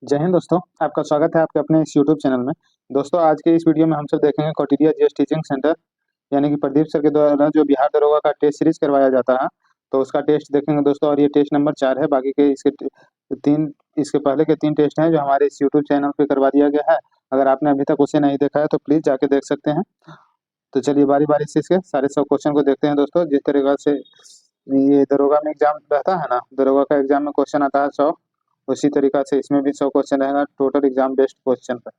जय हिंद दोस्तों, आपका स्वागत है आपके अपने इस यूट्यूब चैनल में। दोस्तों, आज के इस वीडियो में हम सब देखेंगे कौटिल्य जीएस टीचिंग सेंटर यानी कि प्रदीप सर के द्वारा जो बिहार दरोगा का टेस्ट सीरीज करवाया जाता है, तो उसका टेस्ट देखेंगे दोस्तों। और ये टेस्ट नंबर 4 है। बाकी के तीन इसके पहले के 3 टेस्ट हैं जो हमारे इस यूट्यूब चैनल पे करवा दिया गया है। अगर आपने अभी तक उसे नहीं देखा है तो प्लीज़ जाके देख सकते हैं। तो चलिए बारी-बारी से इसके सारे 100 क्वेश्चन को देखते हैं दोस्तों। जिस तरीक़ा से ये दरोगा में एग्ज़ाम रहता है ना, दरोगा का एग्ज़ाम में क्वेश्चन आता है 100, उसी तरीक़ा से इसमें भी 100 क्वेश्चन रहेगा टोटल एग्ज़ाम बेस्ड क्वेश्चन पर।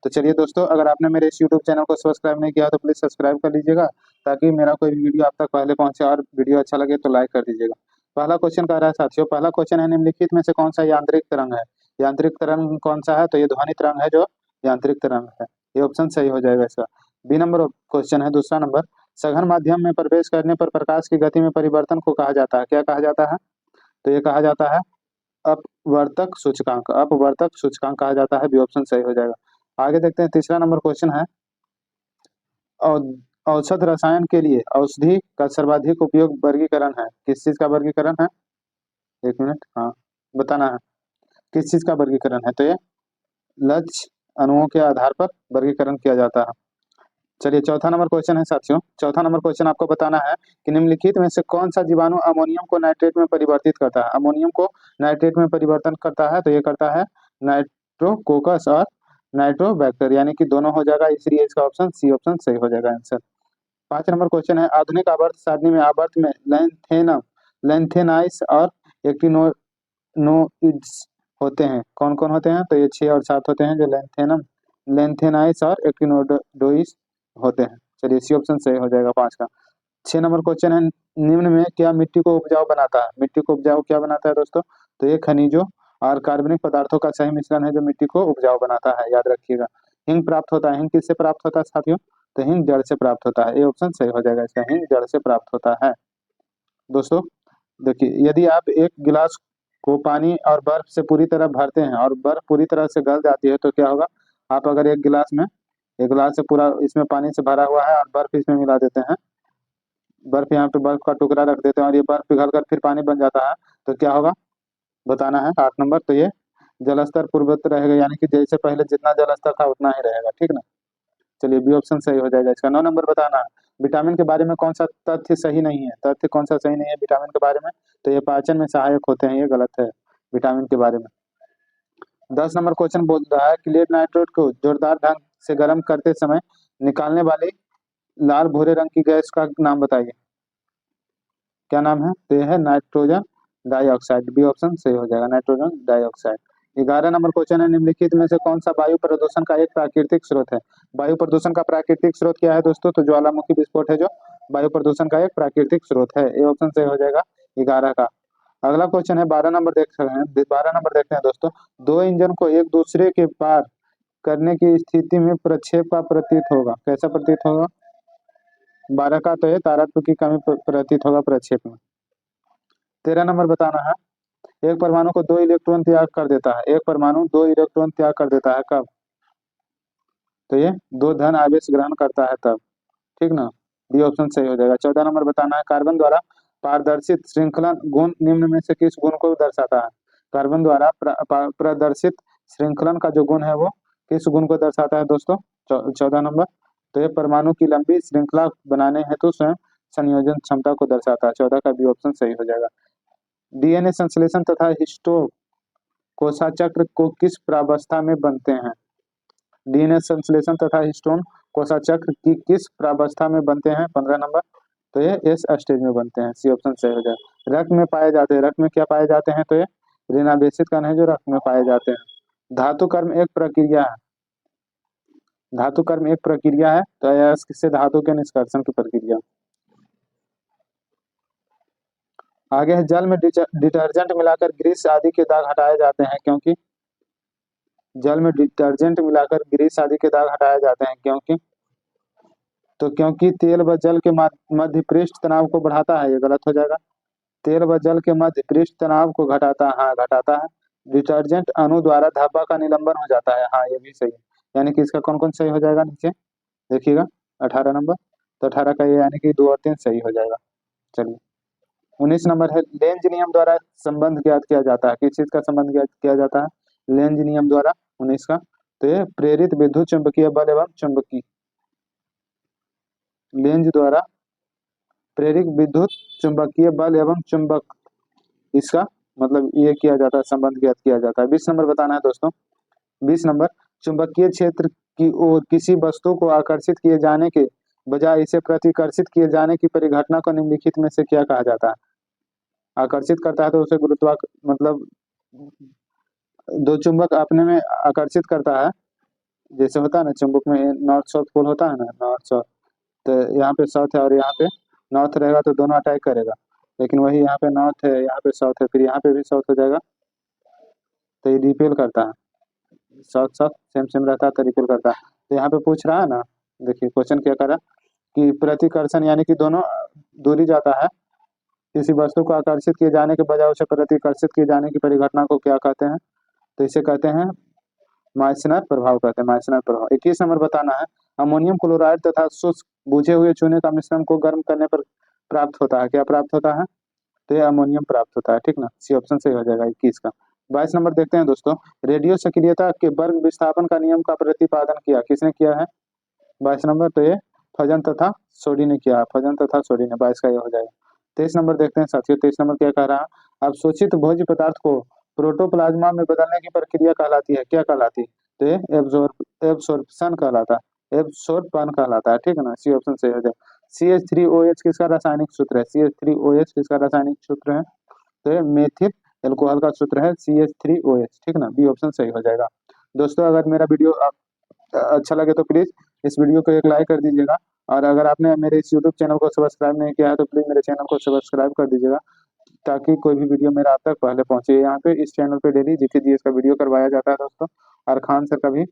तो चलिए दोस्तों, अगर आपने मेरे इस यूट्यूब चैनल को सब्सक्राइब नहीं किया तो प्लीज़ सब्सक्राइब कर लीजिएगा, ताकि मेरा कोई भी वीडियो आप तक पहले पहुँचे, और वीडियो अच्छा लगे तो लाइक कर दीजिएगा। पहला क्वेश्चन कह रहा है साथियों, पहला क्वेश्चन है निम्नलिखित में से कौन-सा यांत्रिक तरंग है? यांत्रिक तरंग कौन-सा है? तो ये ध्वनि तरंग है जो यांत्रिक तरंग है। ये ऑप्शन सही हो जाएगा इसका। बी नंबर क्वेश्चन है, दूसरा नंबर, सघन माध्यम में प्रवेश करने पर प्रकाश की गति में परिवर्तन को कहा जाता है? क्या कहा जाता है? तो ये कहा जाता है अपवर्तक सूचकांक। अपवर्तक सूचकांक कहा जाता है। बी ऑप्शन सही हो जाएगा। आगे देखते हैं, तीसरा नंबर क्वेश्चन है, औषध रसायन के लिए औषधि का सर्वाधिक उपयोग वर्गीकरण है? किस चीज का वर्गीकरण है? 1 मिनट, हाँ बताना है किस चीज का वर्गीकरण है। तो ये लक्ष्य अणुओं के आधार पर वर्गीकरण किया जाता है। चलिए चौथा नंबर क्वेश्चन है साथियों, चौथा नंबर क्वेश्चन आपको बताना है कि निम्नलिखित में से कौन सा जीवाणु अमोनियम को नाइट्रेट में परिवर्तित करता है? अमोनियम को नाइट्रेट में परिवर्तन करता है, तो ये करता है नाइट्रोकोकस और नाइट्रोबैक्टर, यानी कि दोनों हो जाएगा, इसलिए इसका ऑप्शन सी ऑप्शन सही हो जाएगा आंसर। 5 नंबर क्वेश्चन है, आधुनिक आवर्त सारणी में आवर्त में लैंथेनम, लैंथेनाइस और एक्टिनोइड्स होते हैं। कौन कौन होते हैं? तो ये 6 और 7 होते हैं, जो लैंथेनम, लैंथेनाइस और एक्टिनोइड्स होते हैं। चलिए सी ऑप्शन सही हो जाएगा 5 का। 6 नंबर क्वेश्चन है, निम्न में क्या मिट्टी को उपजाऊ बनाता है? मिट्टी को उपजाऊ क्या बनाता है दोस्तों? तो ये खनिजों और कार्बनिक पदार्थों का सही मिश्रण है जो मिट्टी को उपजाऊ बनाता है, याद रखिएगा। हिंग प्राप्त होता है। हिंग किससे प्राप्त होता है साथियों? तो हिंग जड़ से प्राप्त होता है। ये ऑप्शन सही हो जाएगा इसका, हिंग जड़ से प्राप्त होता है। दोस्तों देखिए, यदि आप एक गिलास को पानी और बर्फ से पूरी तरह भरते हैं और बर्फ पूरी तरह से गल जाती है तो क्या होगा? आप अगर एक गिलास से पूरा इसमें पानी से भरा हुआ है और बर्फ इसमें मिला देते हैं, बर्फ यहाँ पे बर्फ का टुकड़ा रख देते हैं और ये बर्फ पिघल कर फिर पानी बन जाता है, तो क्या होगा बताना है। 8 नंबर, तो ये जलस्तर पूर्ववत रहेगा, यानी कि जैसे पहले जितना जलस्तर था उतना ही रहेगा, ठीक ना। चलिए बी ऑप्शन सही हो जाएगा इसका। 9 नंबर बताना है, विटामिन के बारे में कौन सा तथ्य सही नहीं है? तथ्य कौन सा सही नहीं है विटामिन के बारे में? तो ये पाचन में सहायक होते हैं, ये गलत है विटामिन के बारे में। 10 नंबर क्वेश्चन बोल रहा है कि लेड नाइट्रोट को जोरदार ढंग से गर्म करते समय निकालने वाली लाल भूरे रंग की गैस का नाम बताइए। क्या नाम है? तो यह है नाइट्रोजन डाइऑक्साइड। बी ऑप्शन सही हो जाएगा, नाइट्रोजन डाइऑक्साइड। 11 नंबर क्वेश्चन है, निम्नलिखित में से कौन सा वायु प्रदूषण का एक प्राकृतिक स्रोत है? वायु प्रदूषण का प्राकृतिक स्रोत क्या है दोस्तों? तो ज्वालामुखी विस्फोट है जो वायु प्रदूषण का एक प्राकृतिक स्रोत है। ये ऑप्शन सही हो जाएगा 11 का। अगला क्वेश्चन है 12 नंबर, देख रहे हैं 12 नंबर देखते हैं दोस्तों। दो इंजन को एक दूसरे के पार करने की स्थिति में प्रक्षेप का प्रतीत होगा। कैसा प्रतीत होगा? 12 का तो ये तारत्व की कमी प्रतीत होगा प्रक्षेप में। 13 नंबर बताना है, एक परमाणु को 2 इलेक्ट्रॉन त्याग कर देता है। एक परमाणु 2 इलेक्ट्रॉन त्याग कर देता है कब? तो ये 2 धन आवेश ग्रहण करता है तब, ठीक ना। डी ऑप्शन सही हो जाएगा। 14 नंबर बताना है, कार्बन द्वारा प्रदर्शित श्रृंखलन गुण निम्न में से किस गुण को दर्शाता है? कार्बन द्वारा प्रदर्शित श्रृंखलन का जो गुण है वो किस गुण को दर्शाता है दोस्तों? 14 नंबर, तो ये परमाणु की लंबी श्रृंखला बनाने हेतु स्वयं संयोजन क्षमता को दर्शाता है। 14 का बी ऑप्शन सही हो जाएगा। डीएनए संश्लेषण तथा हिस्टो कोशाचक्र को किस प्रावस्था में बनते हैं? डीएनए संश्लेषण तथा हिस्टोन कोशाचक्र की किस प्रावस्था में बनते हैं? 15 नंबर, तो ये एस स्टेज में बनते हैं। सी ऑप्शन सही हो जाएगा। रक्त में पाए जाते हैं। रक्त में क्या पाए जाते हैं? तो ये ऋणावेशित कण है जो रक्त में पाए जाते हैं। धातु कर्म एक प्रक्रिया है। धातु कर्म एक प्रक्रिया है, तो यह किससे? धातु के निष्कर्षण की प्रक्रिया। आगे है, जल में डिटर्जेंट मिलाकर ग्रीस आदि के दाग हटाए जाते हैं क्योंकि? जल में डिटर्जेंट मिलाकर ग्रीस आदि के दाग हटाए जाते हैं क्योंकि? तो क्योंकि तेल व जल के मध्य पृष्ठ तनाव को बढ़ाता है। ये गलत हो जाएगा। तेल व जल के मध्य पृष्ठ तनाव को घटाता है, हाँ घटाता है। डिटर्जेंट अणु द्वारा धब्बा का निलंबन हो जाता है, हाँ ये भी सही है। यानी कि इसका कौन कौन सही हो जाएगा नीचे देखिएगा। 18 नंबर, तो 18 का ये यानी कि 2 और 3 सही हो जाएगा। चलिए 19 नंबर है, लेंज नियम द्वारा संबंध ज्ञात किया जाता है। किस चीज का संबंध ज्ञात किया जाता है? लेंज नियम द्वारा 19 का। तो ये प्रेरित विद्युत चुंबकीय बल एवं चुंबकीय, लेंज द्वारा प्रेरित विद्युत चुंबकीय बल एवं चुंबक, इसका मतलब ये किया जाता है, संबंध ज्ञात किया जाता है। 20 नंबर बताना है दोस्तों। 20 नंबर, चुंबकीय क्षेत्र की ओर किसी वस्तु को आकर्षित किए जाने के बजाय इसे प्रतिकर्षित किए जाने की परिघटना को निम्नलिखित में से क्या कहा जाता है? आकर्षित करता है तो उसे गुरुत्वाकर्षण, मतलब दो चुंबक अपने में आकर्षित करता है, जैसे होता है ना चुंबक में नॉर्थ साउथ पोल होता है ना, नॉर्थ साउथ, तो यहाँ पे साउथ है और यहाँ पे नॉर्थ रहेगा तो दोनों अटैक करेगा। लेकिन वही यहाँ पे नॉर्थ है, यहाँ पे साउथ है, फिर यहाँ पे भी साउथ हो जाएगा तो ये रिपेल करता है, साउथ साउथ सेम सेम रहता है तो रिपेल करता है। तो यहाँ पे पूछ रहा है ना, देखिए क्वेश्चन क्या कर रहा है कि प्रतिकर्षण यानी कि दोनों दूरी जाता है, किसी वस्तु को आकर्षित किए जाने के बजाय उसे प्रतिकर्षित किए जाने की परिघटना को क्या कहते हैं? तो इसे कहते हैं माइसनर प्रभाव, कहते हैं माइसनर प्रभाव। 21 नंबर बताना है, अमोनियम क्लोराइड तथा शुष्क बुझे हुए चूने का मिश्रण को गर्म करने पर प्राप्त होता है, क्या प्राप्त होता है? तो ये अमोनियम प्राप्त होता है, ठीक ना, सी ऑप्शन सही हो जाएगा 21 का। 22 नंबर देखते हैं दोस्तों, रेडियो सक्रियता के वर्ग विस्थापन का नियम का प्रतिपादन किया, किसने किया है? 22 नंबर, तो ये फजन तथा सोडी ने किया, फजन तथा सोडी ने, 22 का ये हो जाएगा। 23 नंबर देखते हैं साथियों, 23 नंबर क्या कह रहा है, अवशोषित भोज्य पदार्थ को प्रोटोप्लाज्मा में बदलने की प्रक्रिया कहलाती है, क्या कहलाती है? तो ये एब्सॉर्प्शन कहलाता है, एब्सॉर्पन कहलाता है, ठीक है ना, सी ऑप्शन सही हो जाएगा। CH3OH किसका रासायनिक सूत्र है? CH3OH किसका रासायनिक सूत्र है? तो ये मेथिल एल्कोहल का सूत्र है CH3OH, ठीक ना, बी ऑप्शन सही हो जाएगा। दोस्तों अगर मेरा वीडियो अच्छा लगे तो प्लीज इस वीडियो को एक लाइक कर दीजिएगा, और अगर आपने मेरे इस यूट्यूब चैनल को सब्सक्राइब नहीं किया है तो प्लीज मेरे चैनल को सब्सक्राइब कर दीजिएगा, ताकि कोई भी वीडियो मेरा आप तक पहले पहुंचे। यहाँ पे इस चैनल पे डेली जीके जीएस का वीडियो करवाया जाता है दोस्तों, और खान सर का भी,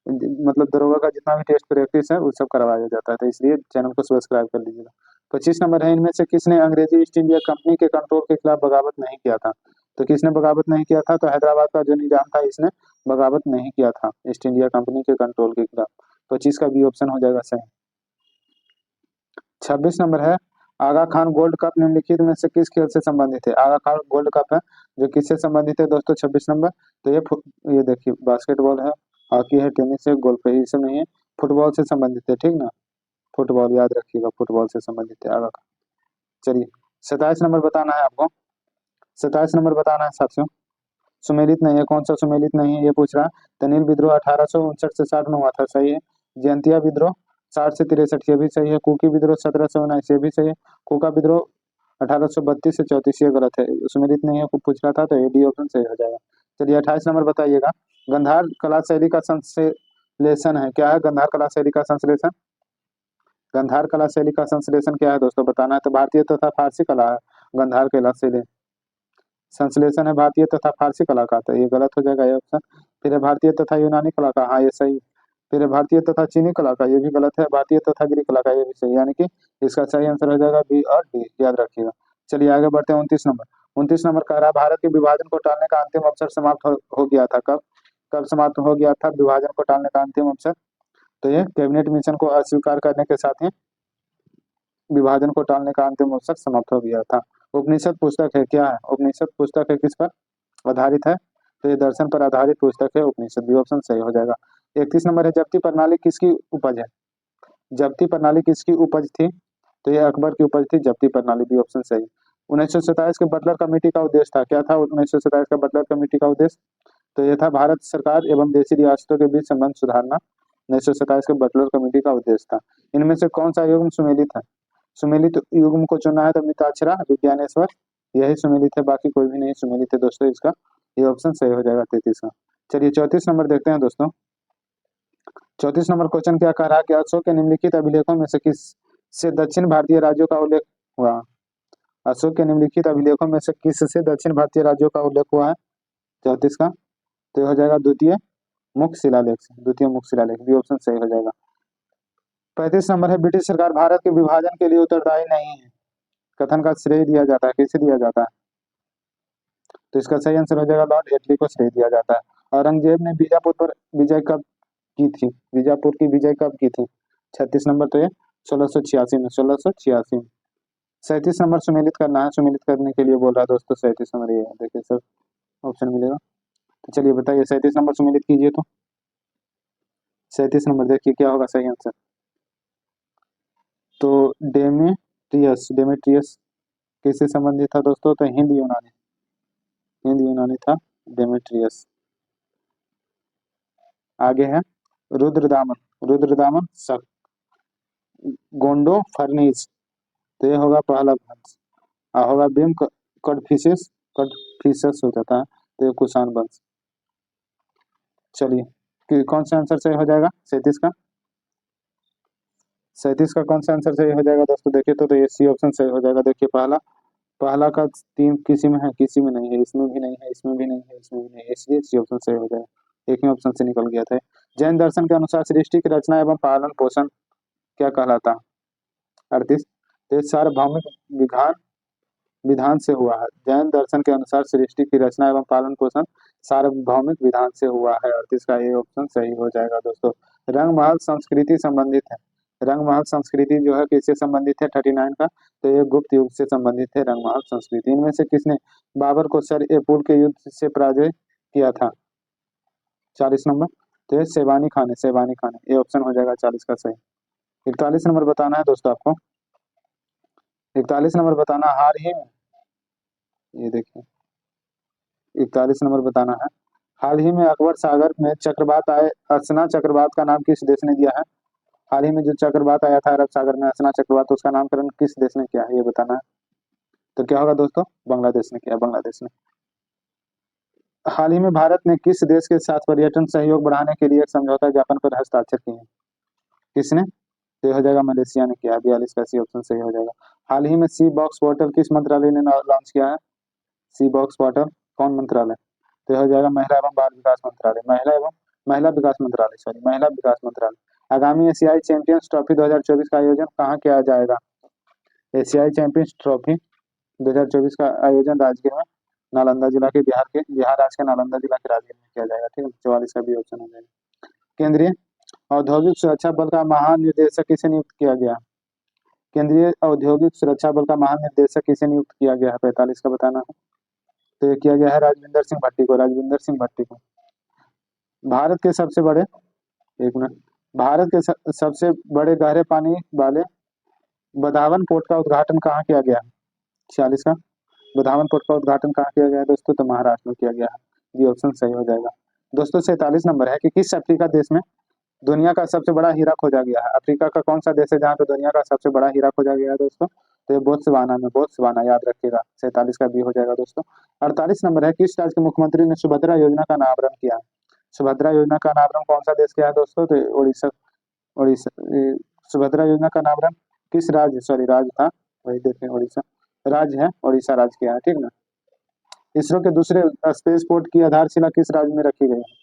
मतलब दरोगा का जितना भी टेस्ट प्रैक्टिस है वो सब करवाया जाता है, तो इसलिए चैनल को सब्सक्राइब कर लीजिएगा। 25 नंबर है, इनमें से किसने अंग्रेजी ईस्ट इंडिया कंपनी के कंट्रोल के खिलाफ बगावत नहीं किया था? तो किसने बगावत नहीं किया था? तो हैदराबाद का जो निजाम था इसने बगावत नहीं किया था ईस्ट इंडिया कंपनी के कंट्रोल के खिलाफ। 25 का बी ऑप्शन हो जाएगा सही। 26 नंबर है, आगा खान गोल्ड कप निम्नलिखित में से किस खेल से संबंधित है? आगा खान गोल्ड कप है जो किससे संबंधित है दोस्तों? 26 नंबर, तो ये देखिए बास्केटबॉल है, हॉकी है, टेनिस है, गोल्फ है, ये सब नहीं है, फुटबॉल से संबंधित है, ठीक ना, फुटबॉल याद रखिएगा, फुटबॉल से संबंधित है आगा खान। चलिए 27 नंबर बताना है आपको, 27 नंबर बताना है साथियों। सुमेलित नहीं है, कौन सा सुमेलित नहीं है ये पूछ रहा है। तनिल विद्रोह 1859 से 60 में हुआ था, सही है। जयंतिया विद्रोह 60 से 63, ये भी सही है। कुकी विद्रोह 1779, ये भी सही है। कुका विद्रोह 1832 से 34, ये गलत है, सुमेलित नहीं है को पूछ रहा था, तो ये डी ऑप्शन सही हो जाएगा। चलिए 28 नंबर बताइएगा, गंधार कला शैली का संश्लेषण है, क्या है गंधार कला शैली का संश्लेषण? गंधार कला शैली का संश्लेषण क्या है दोस्तों बताना है। तो भारतीय तथा फारसी कला है गंधार कला शैली, संश्लेषण है भारतीय तथा फारसी कला का, तो ये गलत हो जाएगा ये ऑप्शन। फिर है भारतीय तथा यूनानी कला का, हाँ ये सही। फिर है भारतीय तथा चीनी कला का, ये भी गलत है। भारतीय तथा ग्रीक कला का, ये भी सही, यानी कि इसका सही आंसर हो जाएगा बी और डी, याद रखिएगा। चलिए आगे बढ़ते हैं 29 नंबर। 29 नंबर कह रहा है, भारत के विभाजन को टालने का अंतिम अवसर समाप्त हो गया था, कब? कब समाप्त हो गया था विभाजन को टालने का अंतिम अवसर? तो ये कैबिनेट मिशन को अस्वीकार करने के साथ ही विभाजन को टालने का अंतिम अवसर समाप्त हो गया था। उपनिषद पुस्तक है, क्या है? उपनिषद पुस्तक है, किस पर आधारित है? तो ये दर्शन पर आधारित पुस्तक है उपनिषद, बी ऑप्शन सही हो जाएगा। 31 नंबर है, जब्ती प्रणाली किसकी उपज है? जब्ती प्रणाली किसकी उपज थी? तो ये अकबर की उपज थी जब्ती प्रणाली, बी ऑप्शन सही। 1927 के बटलर कमेटी का उद्देश्य था, क्या था 1927 का बटलर कमेटी का उद्देश्य? तो ये था भारत सरकार एवं देशी रियासतों के बीच संबंध सुधारना, 1927 के बटलर कमेटी का उद्देश्य था। इनमें से कौन सा युग्म सुमेलित है? सुमेलित युग्म को चुना है तो मिताक्षरा विज्ञानेश्वर, यही सुमेलित है, बाकी कोई भी नहीं सुमेलित है दोस्तों, इसका ये ऑप्शन सही हो जाएगा 33 का। चलिए 34 नंबर देखते हैं दोस्तों। 34 नंबर क्वेश्चन क्या कह रहा है कि अशोक के निम्नलिखित अभिलेखों में से किस से दक्षिण भारतीय राज्यों का उल्लेख हुआ? अशोक के निम्नलिखित अभिलेखों में से किस से दक्षिण भारतीय राज्यों का उल्लेख हुआ है 34 का? तो ये हो जाएगा द्वितीय मुख्य शिलालेख से, द्वितीय मुख्य शिलालेख, बी ऑप्शन सही हो जाएगा। 35 नंबर है, ब्रिटिश सरकार भारत के विभाजन के लिए उत्तरदायी नहीं है, कथन का श्रेय दिया जाता है, किसे दिया जाता है? तो इसका सही आंसर हो जाएगा लॉर्ड एटली को श्रेय दिया जाता है। औरंगजेब ने बीजापुर पर विजय कब की थी? बीजापुर की विजय कब की थी? 36 नंबर, तो ये 1686 में, 1686 में। 37 नंबर सुमेलित करना है, सुमेलित करने के लिए बोल रहा है दोस्तों, 37 नंबर ये है, देखिए सर ऑप्शन मिलेगा। तो चलिए बताइए 37 नंबर सम्मिलित कीजिए। तो 37 नंबर देखिए क्या होगा सही आंसर। तो डेमेट्रियस, डेमेट्रियस किससे संबंधित था दोस्तों? तो हिंद यूनानी, हिंद यूनानी था डेमेट्रियस। आगे है रुद्रदामन, रुद्रदामन शक, गोंडो फर्निस, तो ये होगा पहला वंश। होगा भीम कड़फिसेस, कड़फिसेस हो जाता है, तो ये कुषाण वंश। चलिए कौन सा आंसर सही हो जाएगा 37 का? 37 का कौन सा आंसर सही हो जाएगा दोस्तों? देखिए तो ये सी ऑप्शन सही हो जाएगा। देखिए पहला, पहला का तीन किसी में है, किसी में नहीं है, इसमें भी नहीं है, इसमें भी नहीं है, इसमें भी नहीं है, इसलिए सी ऑप्शन सही हो जाएगा। एक ही ऑप्शन से निकल गया था। जैन दर्शन के अनुसार सृष्टि की रचना एवं पालन पोषण क्या कहलाता है? 38, तो ये सार्वभौमिक विधान, विधान से हुआ है। जैन दर्शन के अनुसार सृष्टि की रचना एवं पालन पोषण सार्वभौमिक विधान से हुआ है। 38 का ये ऑप्शन सही हो जाएगा दोस्तों। रंगमहल संस्कृति संबंधित है, रंगमहल संस्कृति जो है किससे संबंधित है 39 का? तो ये गुप्त युग से संबंधित है रंगमहल संस्कृति। इनमें से किसने बाबर को सर ए पुल के युद्ध से पराजय किया था? 40 नंबर, तो ये सेवानी खान है, सेवानी खान है, ये ऑप्शन हो जाएगा 40 का सही। 41 नंबर बताना है दोस्तों आपको, 41 नंबर बताना हार ही में, ये देखिए 41 नंबर बताना है। हाल ही में अकबर सागर में चक्रवात आए, असना चक्रवात का नाम किस देश ने दिया है? हाल ही में जो चक्रवात आया था अरब सागर में, असना चक्रवात, उसका नामकरण किस देश ने किया है ये बताना है। तो क्या होगा दोस्तों? बांग्लादेश ने किया, बांग्लादेश ने। हाल ही में भारत ने किस देश के साथ पर्यटन सहयोग बढ़ाने के लिए एक समझौता ज्ञापन पर हस्ताक्षर किए हैं? किसने? तो ये हो जाएगा मलेशिया ने किया। 42 का सी ऑप्शन सही हो जाएगा। हाल ही में सी बॉक्स पोर्टल किस मंत्रालय ने लॉन्च किया है? सी बॉक्स पोर्टल कौन मंत्रालय? तो यह हो जाएगा महिला एवं बाल विकास मंत्रालय, महिला विकास मंत्रालय, सॉरी महिला विकास मंत्रालय। आगामी एशियाई चैंपियंस ट्रॉफी 2024 का आयोजन कहाँ किया जाएगा? एशियाई चैंपियंस ट्रॉफी 2024 का आयोजन राजगीर में, नालंदा जिला के, बिहार राज्य के नालंदा जिला के राजगीर में किया जाएगा। ठीक है, 44 का भी ऑप्शन हो जाएगा। केंद्रीय औद्योगिक सुरक्षा बल का महानिदेशक किसे नियुक्त किया गया? केंद्रीय औद्योगिक सुरक्षा बल का महानिदेशक किसे नियुक्त किया गया है? 45 का बताना है। तो ये किया गया है राजविंदर सिंह भट्टी को, राजविंदर सिंह भट्टी को। भारत के सबसे बड़े, एक मिनट, भारत के सबसे बड़े गहरे पानी वाले बदावन पोर्ट का उद्घाटन कहाँ किया गया? 46 का, बदावन पोर्ट का उद्घाटन कहाँ किया गया है दोस्तों? तो महाराष्ट्र में किया गया है। ये ऑप्शन सही हो जाएगा दोस्तों। 47 नंबर है कि किस अफ्रीका देश में दुनिया का सबसे बड़ा हीरा खोजा गया है? अफ्रीका का कौन सा देश है जहाँ पे दुनिया का सबसे बड़ा हीरा खोजा गया है दोस्तों? तो ये बोत्सवाना में, बोत्सवाना, याद रखिएगा। 47 का भी हो जाएगा दोस्तों। 48 नंबर है किस राज्य के मुख्यमंत्री ने सुभद्रा योजना का अनावरण किया? सुभद्रा योजना का अनावरण कौन सा देश किया है दोस्तों? तो उड़ीसा, उड़ीसा। सुभद्रा योजना का अनावरण किस राज्य, सॉरी राज्य था, वही देखें, उड़ीसा राज्य है, उड़ीसा राज्य किया है। ठीक ना। इसरो के दूसरे स्पेस पोर्ट की आधारशिला किस राज्य में रखी गई है?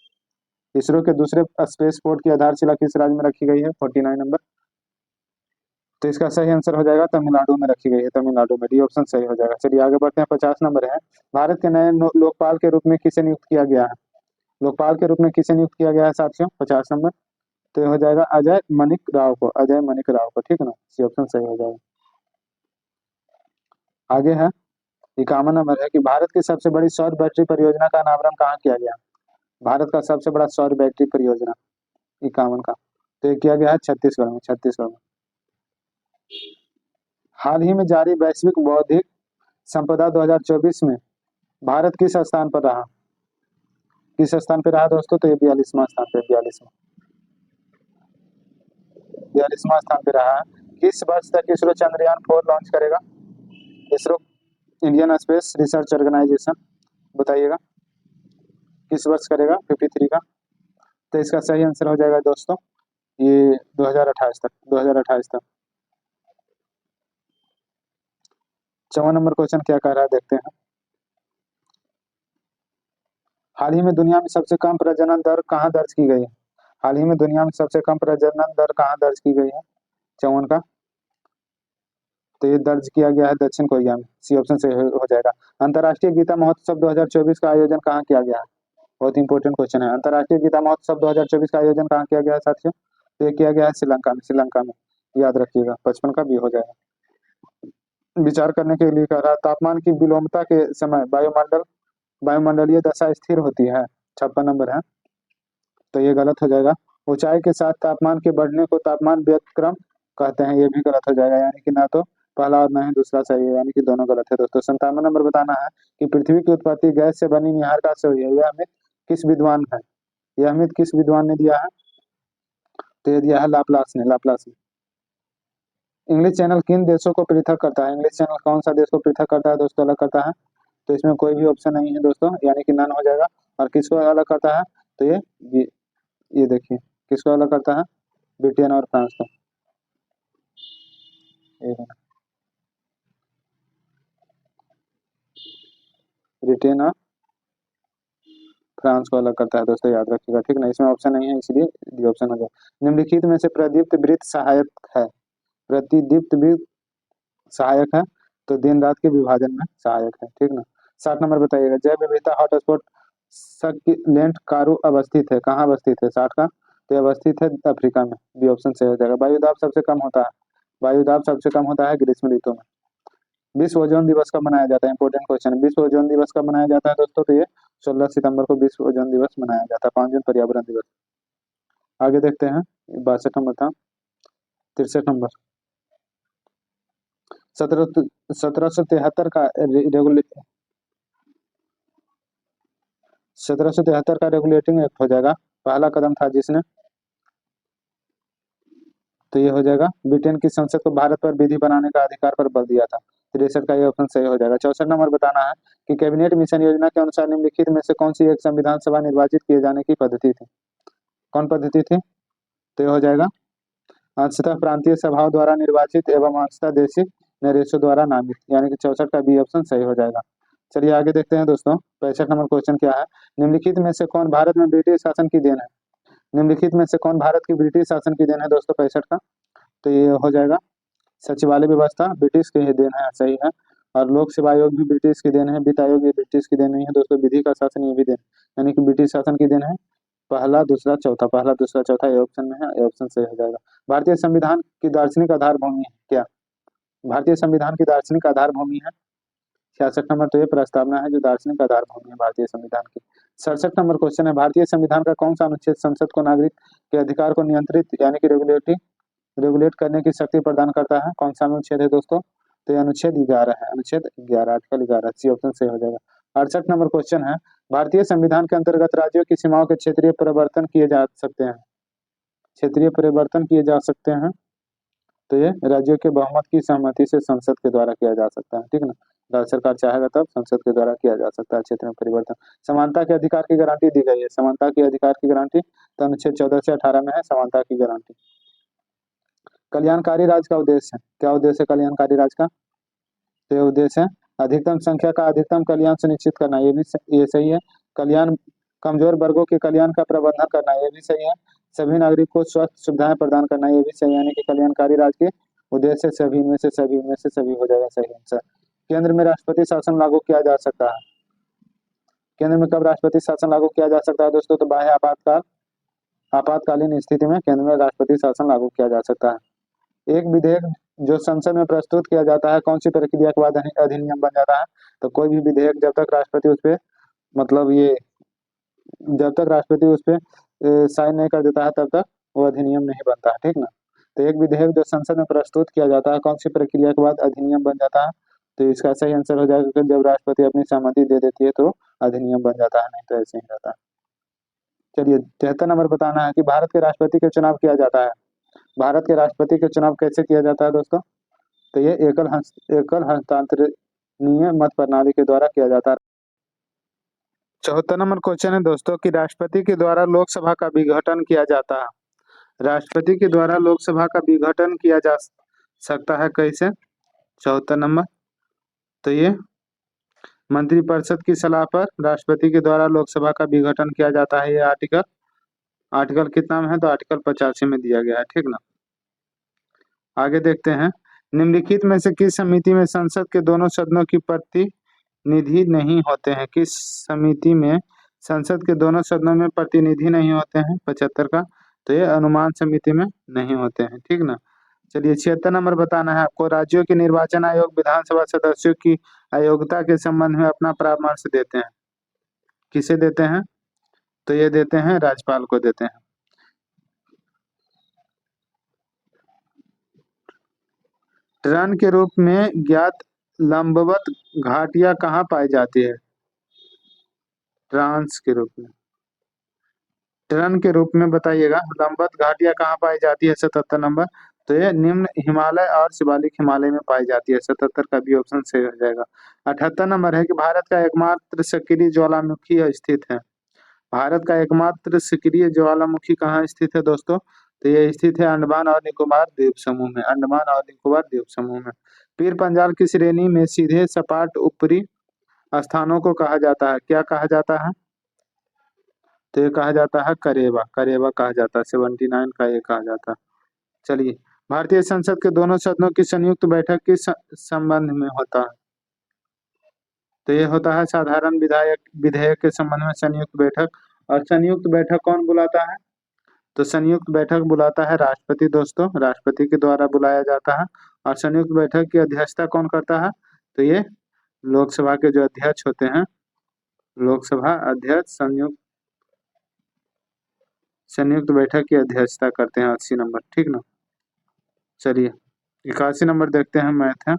इसरो के दूसरे स्पेस पोर्ट की आधारशिला किस राज्य में रखी गई है? 49 नंबर, तो इसका सही आंसर हो जाएगा तमिलनाडु में रखी गई है, तमिलनाडु में। डी ऑप्शन सही हो जाएगा। चलिए आगे बढ़ते हैं। 50 नंबर है, भारत के नए लोकपाल के रूप में किसे नियुक्त किया गया है? लोकपाल के रूप में किसे नियुक्त किया गया है साथियों? 50 नंबर, तो ये हो जाएगा अजय मनिक राव को, अजय मनिक राव को। ठीक है ना, सी ऑप्शन सही हो जाएगा। आगे है 51 नंबर है कि भारत की सबसे बड़ी सौर बैटरी परियोजना का अनावरण कहाँ किया गया? भारत का सबसे बड़ा सौर बैटरी परियोजना 51 का, तो ये किया गया है छत्तीसगढ़ में, छत्तीसगढ़ में। हाल ही में जारी वैश्विक बौद्धिक संपदा 2024 में भारत किस स्थान पर रहा? किस स्थान पर रहा दोस्तों? तो ये 42वां स्थान पे, 42वां स्थान पे रहा है। किस वर्ष तक इसरो चंद्रयान 4 लॉन्च करेगा? ISRO, Indian Space Research Organisation, बताइएगा किस वर्ष करेगा? 53 का, तो इसका सही आंसर हो जाएगा दोस्तों ये 2028 तक, 2028 तक। 54 नंबर क्वेश्चन क्या कह रहा है देखते हैं। हाल ही में दुनिया में सबसे कम प्रजनन दर कहाँ दर्ज की गई है? हाल ही में दुनिया में सबसे कम प्रजनन दर कहाँ दर्ज की गई है? 54 का, तो ये दर्ज किया गया है दक्षिण कोरिया में। सी ऑप्शन से हो जाएगा। अंतर्राष्ट्रीय गीता महोत्सव 2024 का आयोजन कहाँ किया गया है? बहुत इंपॉर्टेंट क्वेश्चन है। अंतर्राष्ट्रीय गीता महोत्सव 2024 का आयोजन कहाँ किया गया है साथियों? तो ये किया गया है श्रीलंका में, श्रीलंका में, याद रखिएगा। 55 का भी हो जाएगा। विचार करने के लिए कह रहा है तापमान की विलोमता के समय वायुमंडलीय दशा स्थिर होती है, 56 नंबर है, तो ये गलत हो जाएगा। ऊंचाई के साथ तापमान के बढ़ने को तापमान व्यतिक्रम कहते हैं, ये भी गलत हो जाएगा, यानी कि ना तो पहला और ना ही दूसरा सही है, यानी कि दोनों गलत है दोस्तों। 57 नंबर बताना है कि पृथ्वी की उत्पत्ति गैस से बनी निहारिका से हुई है, यह मिथ किस विद्वान है? यह मिथ किस विद्वान ने दिया है? तो ये दिया है लाप्लास ने, लाप्लास ने। इंग्लिश चैनल किन देशों को पृथक करता है? इंग्लिश चैनल कौन सा देश को पृथक करता है दोस्तों, अलग करता है? तो इसमें कोई भी ऑप्शन नहीं है दोस्तों, यानी कि नन हो जाएगा। और किसको अलग करता है? तो ये देखिए किसको अलग करता है, ब्रिटेन और फ्रांस को। ब्रिटेन और फ्रांस को अलग करता है दोस्तों, याद रखिएगा, ठीक ना। इसमें ऑप्शन नहीं है इसलिए डी ऑप्शन हो जाएगा। निम्नलिखित में से प्रदीप्त वृत्त सहायक है, प्रतिदीप्त वृत्त सहायक है, तो दिन रात के विभाजन में सहायक है, ठीक ना। 60 नंबर बताइएगा, जैव विविधता हॉटस्पॉट सक्लेंट कारू अवस्थित है, कहाँ अवस्थित है 60 का? तो ये अवस्थित है अफ्रीका में, बी ऑप्शन से हो जाएगा। वायुदाब सबसे कम होता है, वायुदाब सबसे कम होता है ग्रीष्म ऋतु में। विश्व ओजोन दिवस कब मनाया जाता है? इंपॉर्टेंट क्वेश्चन है। विश्व ओजोन दिवस कब मनाया जाता है दोस्तों? तो ये 16 सितंबर को विश्व ओजोन दिवस मनाया जाता है, 5 जून पर्यावरण दिवस। आगे देखते हैं, 62 नंबर था, 63 नंबर। 1773 का रेगुले 1773 का रेगुलेटिंग एक्ट हो जाएगा, पहला कदम था जिसने, तो ये हो जाएगा ब्रिटेन की संसद को भारत पर विधि बनाने का अधिकार पर बल दिया था। 63 का ये ऑप्शन सही हो जाएगा। 64 नंबर बताना है कि कैबिनेट मिशन योजना के अनुसार निम्नलिखित में से कौन सी एक संविधान सभा निर्वाचित किए जाने की पद्धति थी? कौन पद्धति थी? तो ये हो जाएगा अंशतः प्रांतीय सभाओं द्वारा निर्वाचित एवं अंशतः देशी नरेशों द्वारा नामित, यानी कि 64 का बी ऑप्शन सही हो जाएगा। चलिए आगे देखते हैं दोस्तों, 65 नंबर क्वेश्चन क्या है, निम्नलिखित में से कौन भारत में ब्रिटिश शासन की देन है? निम्नलिखित में से कौन भारत की ब्रिटिश शासन की देन है दोस्तों 65 का? तो ये हो जाएगा सचिवालय व्यवस्था ब्रिटिश की ही देन है, सही है। और लोक सेवा आयोग भी ब्रिटिश की देन है, वित्त आयोग ये ब्रिटिश की देन नहीं है दोस्तों, विधि का शासन ये भी देन, यानी कि ब्रिटिश शासन की देन है। पहला दूसरा चौथा, पहला दूसरा चौथा ये ऑप्शन में है, ये ऑप्शन सही हो जाएगा। भारतीय संविधान की दार्शनिक आधार भूमि है क्या? भारतीय संविधान की दार्शनिक आधार भूमि है 66 नंबर, तो ये प्रस्तावना है जो दार्शनिक आधार भूमि है भारतीय संविधान की। 67 नंबर क्वेश्चन है, भारतीय संविधान का कौन सा अनुच्छेद संसद को नागरिक के अधिकार को नियंत्रित यानी कि रेगुलेट करने की शक्ति प्रदान करता है? कौन सा अनुच्छेद है दोस्तों? तो ये अनुच्छेद 11 है, अनुच्छेद 11, आर्टिकल 11, सी ऑप्शन सही हो जाएगा। 68 नंबर क्वेश्चन है, भारतीय संविधान के अंतर्गत राज्यों की सीमाओं के क्षेत्रीय परिवर्तन किए जा सकते हैं, क्षेत्रीय परिवर्तन किए जा सकते हैं, तो ये राज्यों के बहुमत की सहमति से संसद के द्वारा किया जा सकता है, ठीक ना। राज्य सरकार चाहेगा तब संसद के द्वारा किया जा सकता है क्षेत्र में परिवर्तन। समानता के अधिकार की गारंटी दी गई है, समानता के अधिकार की गारंटी तो अनुच्छेद 14 से 18 में है समानता की गारंटी। कल्याणकारी राज्य का उद्देश्य है, क्या उद्देश्य है कल्याणकारी राज्य का? तो ये उद्देश्य है अधिकतम संख्या का अधिकतम कल्याण सुनिश्चित करना, ये सही है। कल्याण कमजोर वर्गों के कल्याण का प्रबंधन करना, ये भी सही है। सभी नागरिक को स्वास्थ्य सुविधाएं प्रदान करना, ये भी सही है, यानी कि कल्याणकारी राज्य के उद्देश्य सभी इनमें से सभी हो जाएगा सही आंसर। केंद्र में राष्ट्रपति शासन लागू किया जा सकता है, केंद्र में कब राष्ट्रपति शासन लागू किया जा सकता है दोस्तों? तो बाह्य आपातकालीन स्थिति में केंद्र में राष्ट्रपति शासन लागू किया जा सकता है। एक विधेयक जो संसद में प्रस्तुत किया जाता है कौन सी प्रक्रिया के बाद अधिनियम बन जाता है? तो कोई भी विधेयक जब तक राष्ट्रपति उस पर मतलब ये जब तक राष्ट्रपति उस पर साइन नहीं कर देता है तब तक वो अधिनियम नहीं बनता है, ठीक ना। तो एक विधेयक जो संसद में प्रस्तुत किया जाता है कौन सी प्रक्रिया के बाद अधिनियम बन जाता है? तो इसका सही आंसर हो जाएगा कि जब राष्ट्रपति अपनी सहमति दे देती है तो अधिनियम बन जाता है, नहीं तो ऐसे ही रहता है। चलिए 73 नंबर बताना है कि भारत के राष्ट्रपति के चुनाव किया जाता है, भारत के राष्ट्रपति के चुनाव कैसे किया जाता है दोस्तों? तो ये एकल हस्तांतरणीय मत प्रणाली के द्वारा किया जाता है। 74 नंबर क्वेश्चन है दोस्तों कि राष्ट्रपति के द्वारा लोकसभा का विघटन किया जाता है, राष्ट्रपति के द्वारा लोकसभा का विघटन किया जा सकता है कैसे? 74 नंबर, तो ये मंत्रिपरिषद की सलाह पर राष्ट्रपति के द्वारा लोकसभा का विघटन किया जाता है। ये आर्टिकल कितना में है? तो आर्टिकल 85 में दिया गया है, ठीक ना। आगे देखते हैं, निम्नलिखित में से किस समिति में संसद के दोनों सदनों की प्रतिनिधि नहीं होते हैं? किस समिति में संसद के दोनों सदनों में प्रतिनिधि नहीं होते हैं? 75 का, तो ये अनुमान समिति में नहीं होते हैं, ठीक ना। चलिए 76 नंबर बताना है आपको, राज्यों के निर्वाचन आयोग विधानसभा सदस्यों की अयोग्यता के संबंध में अपना परामर्श देते हैं, किसे देते हैं? तो ये देते हैं राज्यपाल को देते हैं। टर्न के रूप में ज्ञात लंबवत घाटियां कहाँ पाई जाती है? ट्रांस के रूप में, टर्न के रूप में बताइएगा, लंबवत घाटियां कहाँ पाई जाती है? 77 नंबर। तो ये निम्न हिमालय और शिवालिक हिमालय में पाई जाती है। 77 का भी ऑप्शन सही हो जाएगा। 78 नंबर है कि भारत का एकमात्र सक्रिय ज्वालामुखी स्थित है। भारत का एकमात्र सक्रिय ज्वालामुखी कहाँ स्थित है दोस्तों? तो ये स्थित है अंडमान और निकोबार द्वीप समूह में। अंडमान और निकोबार द्वीप समूह में। पीर पंजाल की श्रेणी में सीधे सपाट ऊपरी स्थानों को कहा जाता है, क्या कहा जाता है? तो ये कहा जाता है करेवा, करेवा कहा जाता है। 79 का ये कहा जाता है। चलिए, भारतीय संसद के दोनों सदनों की संयुक्त बैठक किस संबंध में होता है? तो ये होता है साधारण विधायक विधेयक के संबंध में संयुक्त बैठक। और संयुक्त बैठक कौन बुलाता है? तो संयुक्त बैठक बुलाता है राष्ट्रपति दोस्तों, राष्ट्रपति के द्वारा बुलाया जाता है। और संयुक्त बैठक की अध्यक्षता कौन करता है? तो ये लोकसभा के जो अध्यक्ष होते हैं, लोकसभा अध्यक्ष संयुक्त बैठक की अध्यक्षता करते हैं। 80 नंबर, ठीक ना। चलिए, 81 नंबर देखते हैं, मैथ है,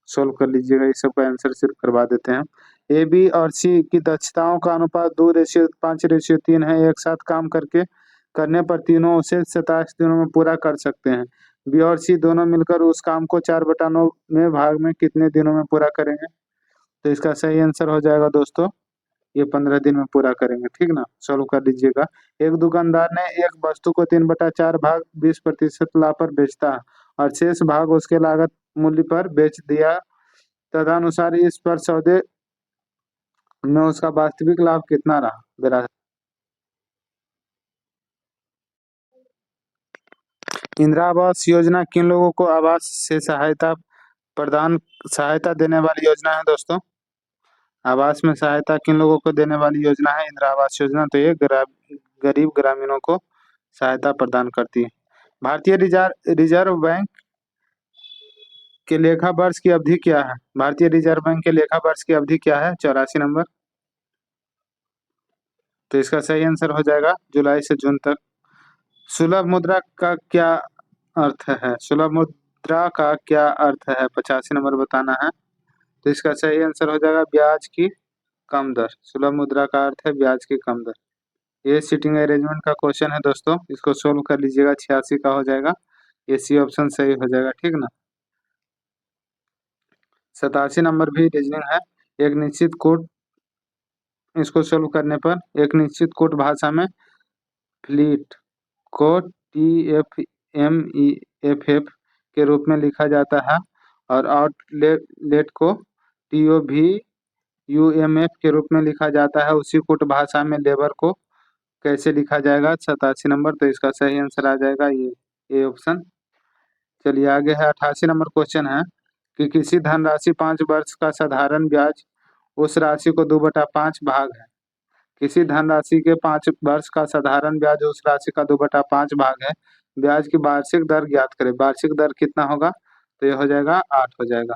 सोल्व कर लीजिएगा। इस सबका आंसर सिर्फ करवा देते हैं। ए बी और सी की दक्षताओं का अनुपात 2:5:3 है। एक साथ काम करने पर तीनों उसे 27 दिनों में पूरा कर सकते हैं। बी और सी दोनों मिलकर उस काम को 4/9 में भाग में कितने दिनों में पूरा करेंगे? तो इसका सही आंसर हो जाएगा दोस्तों, ये 15 दिन में पूरा करेंगे, ठीक ना। सॉल्व कर लीजिएगा। एक दुकानदार ने एक वस्तु को 3/4 भाग 20% लाभ पर बेचता है और शेष भाग उसके लागत मूल्य पर बेच दिया। तदनुसार इस पर सौदे में उसका वास्तविक लाभ कितना रहा? इंदिरा आवास योजना किन लोगों को आवास से सहायता देने वाली योजना है दोस्तों? आवास में सहायता किन लोगों को देने वाली योजना है इंदिरा आवास योजना? तो ये गरीब ग्रामीणों को सहायता प्रदान करती है। भारतीय रिजर्व बैंक के लेखा वर्ष की अवधि क्या है? भारतीय रिजर्व बैंक के लेखा वर्ष की अवधि क्या है? 84 नंबर। तो इसका सही आंसर हो जाएगा जुलाई से जून तक। सुलभ मुद्रा का क्या अर्थ है? सुलभ मुद्रा का क्या अर्थ है? 85 नंबर बताना है। तो इसका सही आंसर हो जाएगा ब्याज की कम दर। सुलभ मुद्रा का अर्थ है ब्याज की कम दर। ये सीटिंग अरेंजमेंट का क्वेश्चन है दोस्तों, इसको सोल्व कर लीजिएगा। 86 का हो जाएगा, ये सी ऑप्शन सही हो जाएगा, ठीक ना। 87 नंबर भी रीजनिंग है। एक निश्चित कोट, इसको सोल्व करने पर एक निश्चित कोट भाषा में फ्लीट को TFMEFF के रूप में लिखा जाता है और आउटलेट को TOVUMF के रूप में लिखा जाता है। उसी कोट भाषा में लेबर को कैसे लिखा जाएगा? 87 नंबर। तो इसका सही आंसर आ जाएगा ये ऑप्शन। चलिए, आगे है 88 नंबर क्वेश्चन है कि किसी धनराशि 5 वर्ष का साधारण ब्याज उस राशि को 2/5 भाग है। किसी धनराशि के 5 वर्ष का साधारण ब्याज उस राशि का 2/5 भाग है। ब्याज की वार्षिक दर ज्ञात करें। वार्षिक दर कितना होगा? तो ये हो जाएगा 8 हो जाएगा।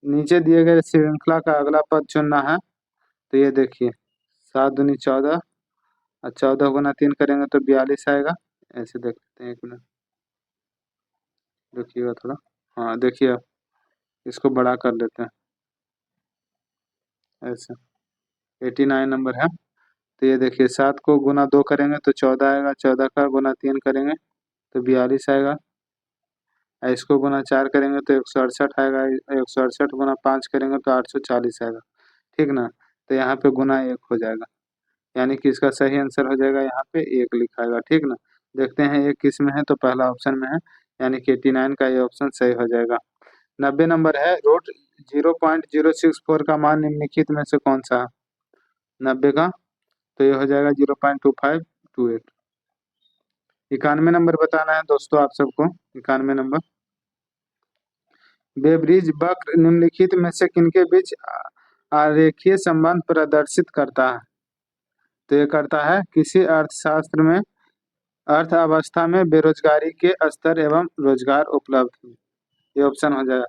नीचे दिए गए श्रृंखला का अगला पद चुनना है। तो ये देखिए, 7 दूनी 14 और 14 गुना 3 करेंगे तो 42 आएगा। ऐसे देखते हैं, एक मिनट देखिएगा थोड़ा। हाँ देखिए, इसको बड़ा कर लेते हैं ऐसे। 89 नंबर है। तो ये देखिए, 7 को गुना 2 करेंगे तो 14 आएगा। 14 का गुना 3 करेंगे तो 42 आएगा। और इसको गुना 4 करेंगे तो 168 आएगा। 168 गुना 5 करेंगे तो 840 आएगा, ठीक ना। तो यहाँ पे गुना 1 हो जाएगा, यानी कि इसका सही आंसर हो जाएगा यहाँ पे 1 लिखाएगा, ठीक ना। देखते हैं एक किस में है, तो पहला ऑप्शन में है, यानी कि 89 का ये ऑप्शन सही हो जाएगा। 90 नंबर है, रूट 0.064 का मान निम्नलिखित में से कौन सा है? 90 का, तो ये हो जाएगा 0.2528। 91 नंबर बताना है दोस्तों आप सबको। 91 नंबर, बेब्रिज वक्र निम्नलिखित में से किनके बीच आरेखीय संबंध प्रदर्शित करता है? तो ये करता है किसी अर्थशास्त्र में अर्थव्यवस्था में बेरोजगारी के स्तर एवं रोजगार उपलब्ध। ये ऑप्शन हो जाएगा।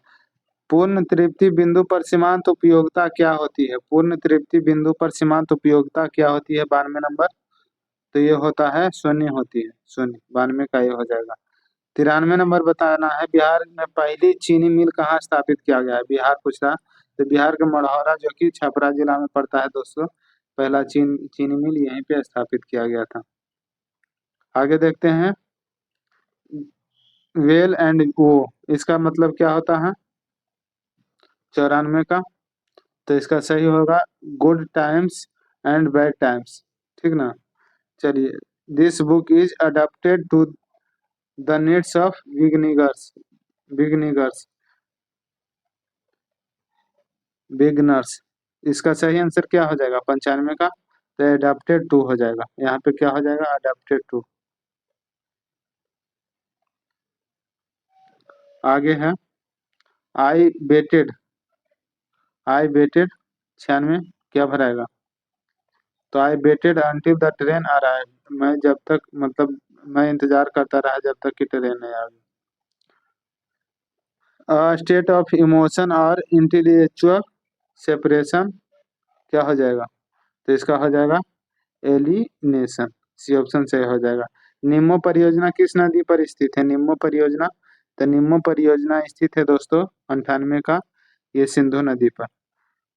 पूर्ण तृप्ति बिंदु पर सीमांत उपयोगिता क्या होती है? पूर्ण तृप्ति बिंदु पर सीमांत उपयोगिता क्या होती है? 92 नंबर। तो ये होता है शून्य होती है, शून्य। 92 का ये हो जाएगा। 93 नंबर बताना है, बिहार में पहली चीनी मिल कहाँ स्थापित किया गया है? बिहार पूछ रहा। तो बिहार के मढ़ौरा जो कि छपरा जिला में पड़ता है दोस्तों, पहला चीनी मिल यहीं पे स्थापित किया गया था। आगे देखते हैं, वेल एंड वो, इसका मतलब क्या होता है? 94 का, तो इसका सही होगा good times and bad times, ठीक ना। चलिए, this book is adapted to the needs of beginners, beginners, beginners. इसका सही आंसर क्या हो जाएगा 95 का? तो अडेप्टेड टू हो जाएगा, यहाँ पे क्या हो जाएगा? Adapted to. आगे है, आई बेटेड, आई बेटेड 96 क्या भराएगा? तो I waited until the train arrive, मैं जब तक, मतलब मैं इंतजार करता रहा जब तक कि ट्रेन नहीं आ गई। स्टेट ऑफ इमोशन और इंटेलेक्चुअल सेपरेशन क्या हो जाएगा? तो इसका हो जाएगा एलिनेशन, सी ऑप्शन से हो जाएगा। निम्मो परियोजना किस नदी पर स्थित है? निम्मो परियोजना, तो निम्मो परियोजना स्थित है दोस्तों 98 का, ये सिंधु नदी पर।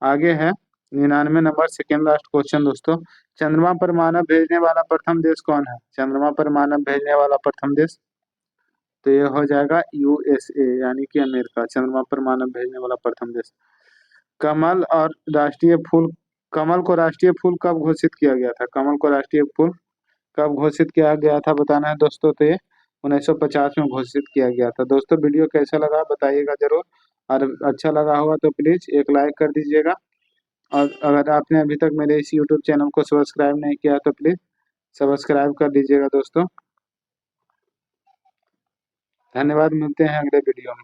आगे है 99 नंबर, सेकेंड लास्ट क्वेश्चन दोस्तों, चंद्रमा पर मानव भेजने वाला प्रथम देश कौन है? चंद्रमा पर मानव भेजने वाला प्रथम देश, तो ये हो जाएगा यूएसए, यानी कि अमेरिका, चंद्रमा पर मानव भेजने वाला प्रथम देश। कमल और राष्ट्रीय फूल, कमल को राष्ट्रीय फूल कब घोषित किया गया था? कमल को राष्ट्रीय फूल कब घोषित किया गया था बताना है दोस्तों। तो ये 1950 में घोषित किया गया था। दोस्तों वीडियो कैसा लगा बताइएगा जरूर, और अच्छा लगा होगा तो प्लीज एक लाइक कर दीजिएगा, और अगर आपने अभी तक मेरे इस यूट्यूब चैनल को सब्सक्राइब नहीं किया तो प्लीज सब्सक्राइब कर दीजिएगा दोस्तों। धन्यवाद, मिलते हैं अगले वीडियो में।